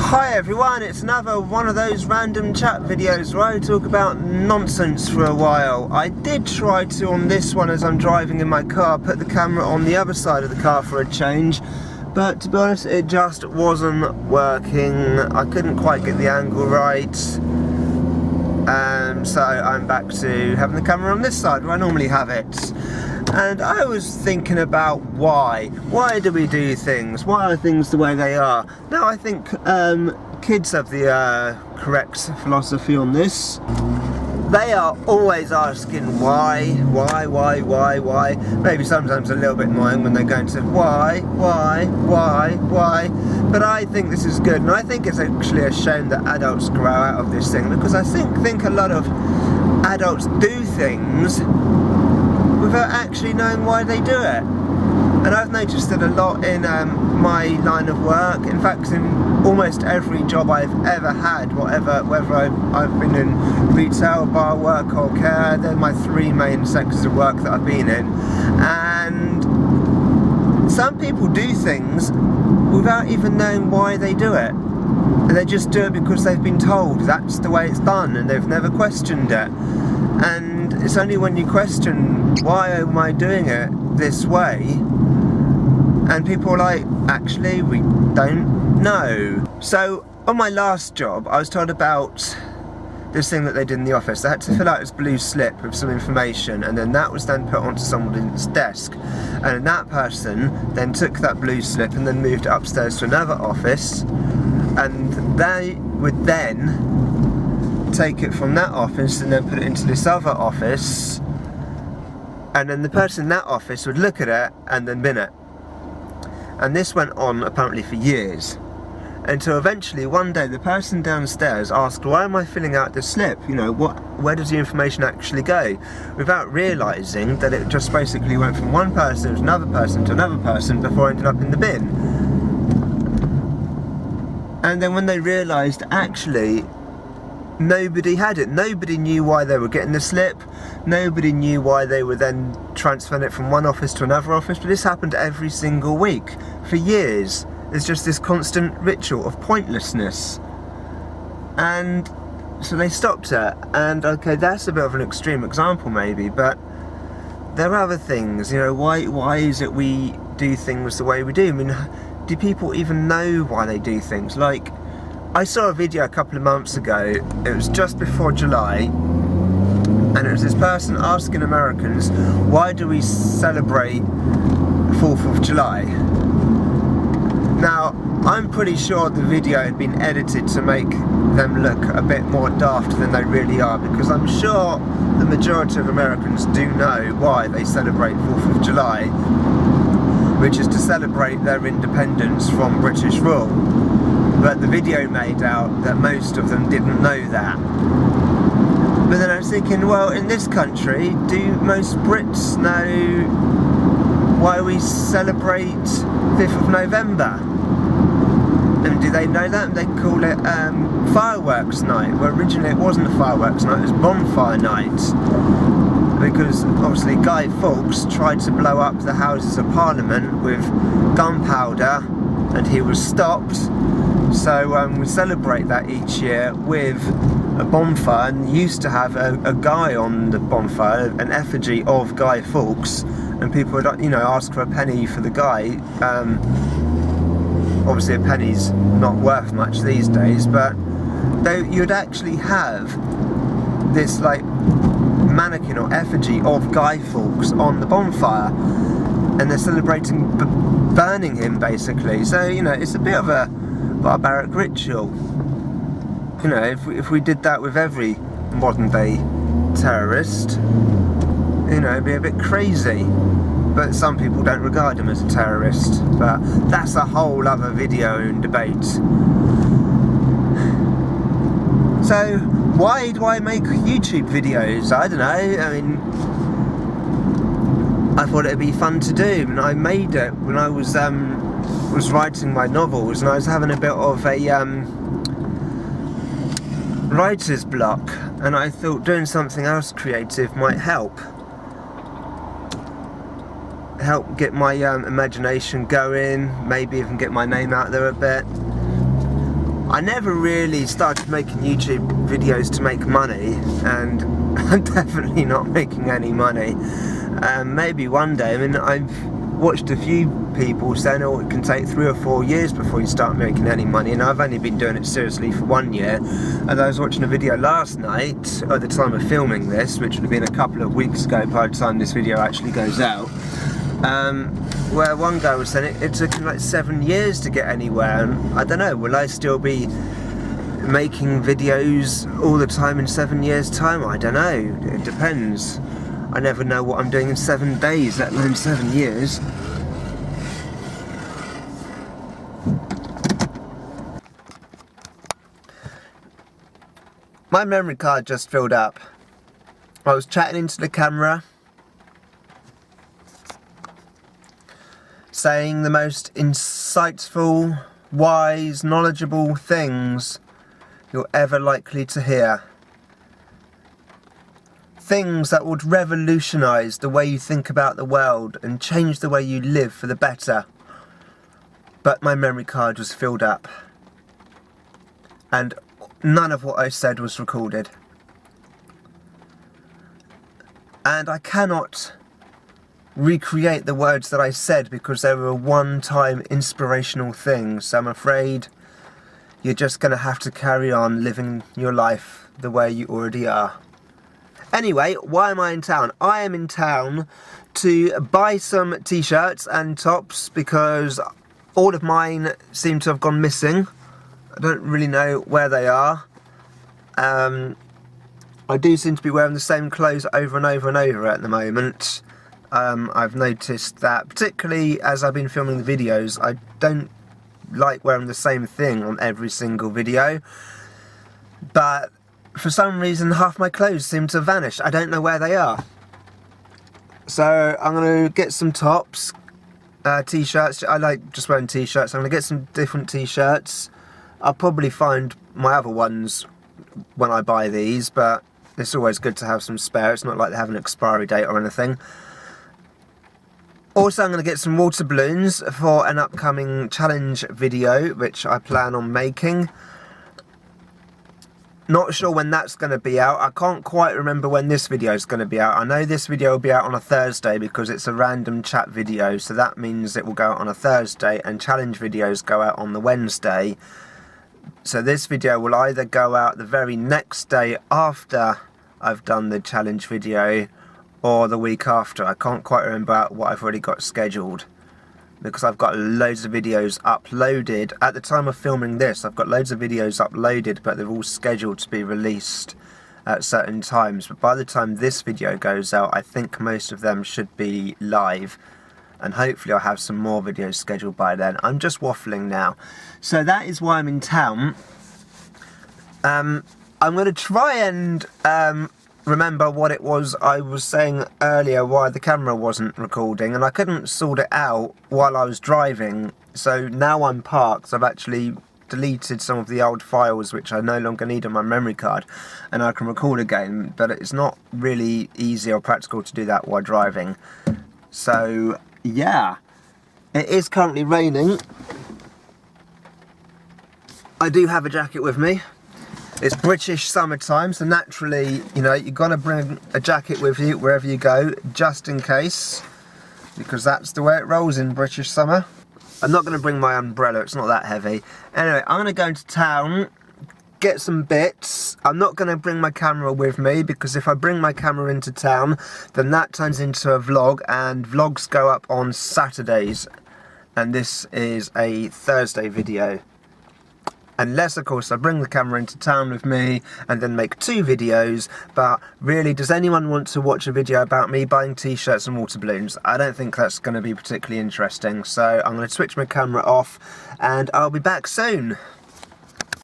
Hi everyone, it's another one of those random chat videos where I talk about nonsense for a while. I did try to, on this one as I'm driving in my car, put the camera on the other side of the car for a change, but to be honest it just wasn't working. I couldn't quite get the angle right, so I'm back to having the camera on this side where I normally have it. And I was thinking about why do we do things? Why are things the way they are? Now I think kids have the correct philosophy on this. They are always asking why. Maybe sometimes a little bit annoying when they're going to why. But I think this is good, and I think it's actually a shame that adults grow out of this thing, because I think a lot of adults do things without actually knowing why they do it. And I've noticed it a lot in my line of work. In fact, in almost every job I've ever had, whether I've been in retail, bar work or care, they're my three main sectors of work that I've been in. And some people do things without even knowing why they do it. And they just do it because they've been told that's the way it's done, and they've never questioned it. And it's only when you question, why am I doing it this way? And people are like, actually, we don't know. So on my last job, I was told about this thing that they did in the office. They had to fill out this blue slip with some information, and then that was then put onto someone's desk. And that person then took that blue slip and then moved it upstairs to another office, and they would then take it from that office and then put it into this other office, and then the person in that office would look at it and then bin it. And this went on apparently for years, until eventually one day the person downstairs asked, why am I filling out this slip? You know, where does the information actually go? Without realising that it just basically went from one person to another person before ending up in the bin. And then when they realised actually nobody had it, nobody knew why they were getting the slip, nobody knew why they were then transferring it from one office to another office, but this happened every single week for years. There's just this constant ritual of pointlessness, and so they stopped it. And okay, that's a bit of an extreme example maybe, but there are other things. You know, why is it we do things the way we do? I mean, do people even know why they do things? Like, I saw a video a couple of months ago, it was just before July, and it was this person asking Americans, why do we celebrate 4th of July? Now, I'm pretty sure the video had been edited to make them look a bit more daft than they really are, because I'm sure the majority of Americans do know why they celebrate 4th of July, which is to celebrate their independence from British rule. But the video made out that most of them didn't know that. But then I was thinking, well, in this country, do most Brits know why we celebrate 5th of November? And do they know that? They call it fireworks night. Well, originally it wasn't a fireworks night, it was bonfire night. Because obviously Guy Fawkes tried to blow up the Houses of Parliament with gunpowder, and he was stopped. So we celebrate that each year with a bonfire, and used to have a guy on the bonfire, an effigy of Guy Fawkes, and people would, you know, ask for a penny for the guy. Obviously a penny's not worth much these days, but you'd actually have this like mannequin or effigy of Guy Fawkes on the bonfire, and they're celebrating burning him basically. So, you know, it's a bit of a barbaric ritual. You know, if we did that with every modern day terrorist, you know, it'd be a bit crazy. But some people don't regard him as a terrorist, but that's a whole other video and debate. So why do I make YouTube videos? I don't know. I mean, I thought it'd be fun to do, and I made it when I was writing my novels, and I was having a bit of a writer's block, and I thought doing something else creative might help get my imagination going, maybe even get my name out there a bit. I never really started making YouTube videos to make money, and I'm definitely not making any money. Maybe one day. I mean, I've watched a few people saying, oh, it can take 3 or 4 years before you start making any money, and I've only been doing it seriously for 1 year. And I was watching a video last night at the time of filming this, which would have been a couple of weeks ago by the time this video actually goes out, where one guy was saying it took him like 7 years to get anywhere. And I don't know, will I still be making videos all the time in 7 years time? I don't know, it depends. I never know what I'm doing in 7 days, let alone 7 years. My memory card just filled up. I was chatting into the camera, saying the most insightful, wise, knowledgeable things you're ever likely to hear. Things that would revolutionise the way you think about the world and change the way you live for the better. But my memory card was filled up, and none of what I said was recorded. And I cannot recreate the words that I said because they were a one-time inspirational thing, so I'm afraid you're just going to have to carry on living your life the way you already are. Anyway, why am I in town? I am in town to buy some t-shirts and tops because all of mine seem to have gone missing. I don't really know where they are. I do seem to be wearing the same clothes over and over and over at the moment. I've noticed that, particularly as I've been filming the videos, I don't like wearing the same thing on every single video. But for some reason, half my clothes seem to have vanished. I don't know where they are. So I'm going to get some tops, t-shirts. I like just wearing t-shirts. I'm going to get some different t-shirts. I'll probably find my other ones when I buy these, but it's always good to have some spare. It's not like they have an expiry date or anything. Also, I'm going to get some water balloons for an upcoming challenge video, which I plan on making. Not sure when that's going to be out. I can't quite remember when this video is going to be out. I know this video will be out on a Thursday because it's a random chat video, so that means it will go out on a Thursday, and challenge videos go out on the Wednesday. So this video will either go out the very next day after I've done the challenge video, or the week after. I can't quite remember what I've already got scheduled, because I've got loads of videos uploaded. At the time of filming this, I've got loads of videos uploaded, but they're all scheduled to be released at certain times. But by the time this video goes out, I think most of them should be live, and hopefully I'll have some more videos scheduled by then. I'm just waffling now. So that is why I'm in town. I'm going to try and remember what it was I was saying earlier, why the camera wasn't recording, and I couldn't sort it out while I was driving. So now I'm parked, I've actually deleted some of the old files which I no longer need on my memory card, and I can record again, but it's not really easy or practical to do that while driving. So yeah, it is currently raining. I do have a jacket with me. It's British summertime, so naturally, you know, you've got to bring a jacket with you wherever you go, just in case, because that's the way it rolls in British summer. I'm not going to bring my umbrella, it's not that heavy. Anyway, I'm going to go into town, get some bits. I'm not going to bring my camera with me, because if I bring my camera into town, then that turns into a vlog, and vlogs go up on Saturdays, and this is a Thursday video. Unless, of course, I bring the camera into town with me and then make 2 videos. But really, does anyone want to watch a video about me buying t-shirts and water balloons? I don't think that's going to be particularly interesting. So I'm going to switch my camera off and I'll be back soon.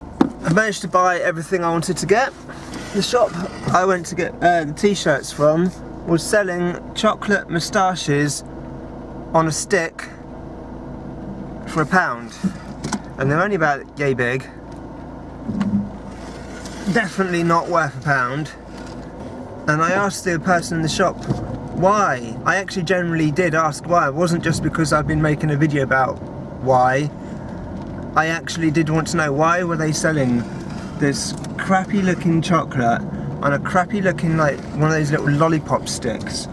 I managed to buy everything I wanted to get. The shop I went to get the t-shirts from was selling chocolate moustaches on a stick for £1. And they're only about yay big. Definitely not worth £1. And I asked the person in the shop why. I actually generally did ask why. It wasn't just because I've been making a video about why. I actually did want to know, why were they selling this crappy looking chocolate on a crappy looking, like, one of those little lollipop sticks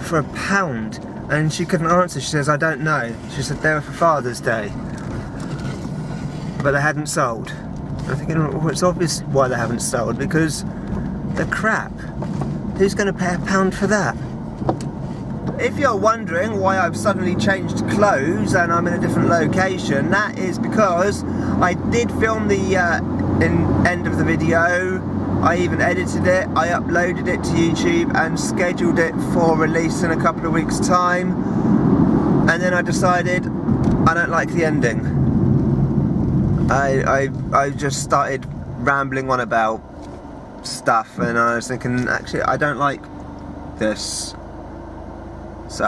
for £1? And she couldn't answer. She says, I don't know. She said they were for Father's Day, but they hadn't sold. I'm thinking, well, it's obvious why they haven't sold, because they're crap. Who's going to pay £1 for that? If you're wondering why I've suddenly changed clothes and I'm in a different location, that is because I did film the end of the video. I even edited it, I uploaded it to YouTube and scheduled it for release in a couple of weeks' time. And then I decided I don't like the ending. I just started rambling on about stuff, and I was thinking, actually, I don't like this. So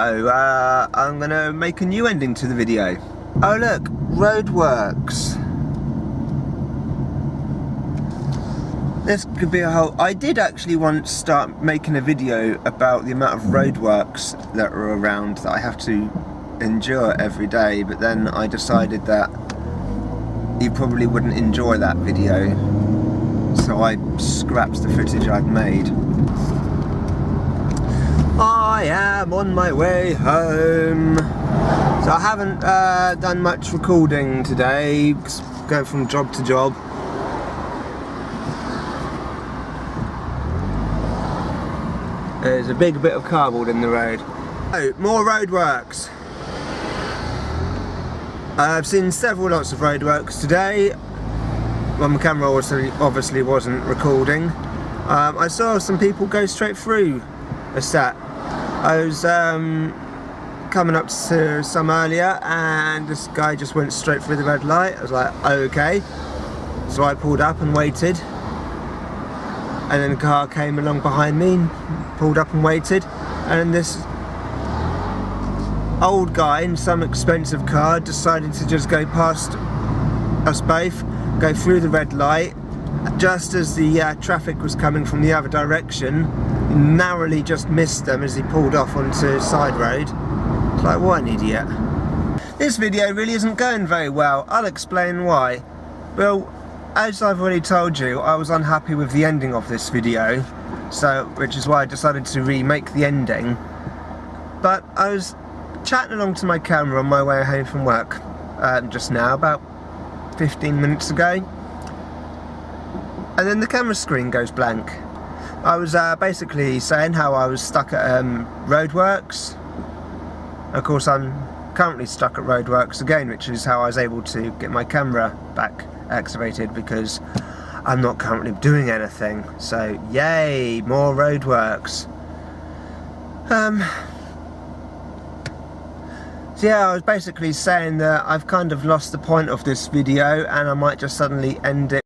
I'm gonna make a new ending to the video. Oh look, roadworks. This could be a whole... I did actually once start making a video about the amount of roadworks that are around that I have to endure every day, but then I decided that you probably wouldn't enjoy that video, so I scrapped the footage I'd made. I am on my way home. So I haven't done much recording today, going from job to job. There's a big bit of cardboard in the road. Oh, more roadworks. I've seen lots of roadworks today. Well, my camera obviously wasn't recording. I saw some people go straight through a set. I was coming up to some earlier, and this guy just went straight through the red light. I was like, okay. So I pulled up and waited. And then a car came along behind me, pulled up and waited. And this old guy in some expensive car decided to just go past us both, go through the red light, just as the traffic was coming from the other direction. He narrowly just missed them as he pulled off onto a side road. It's like, what an idiot. This video really isn't going very well. I'll explain why. Well, as I've already told you, I was unhappy with the ending of this video, which is why I decided to remake the ending. But I was chatting along to my camera on my way home from work just now, about 15 minutes ago, and then the camera screen goes blank. I was basically saying how I was stuck at roadworks. Of course, I'm currently stuck at roadworks again, which is how I was able to get my camera back activated, because I'm not currently doing anything. So yay, more roadworks. So yeah, I was basically saying that I've kind of lost the point of this video, and I might just suddenly end it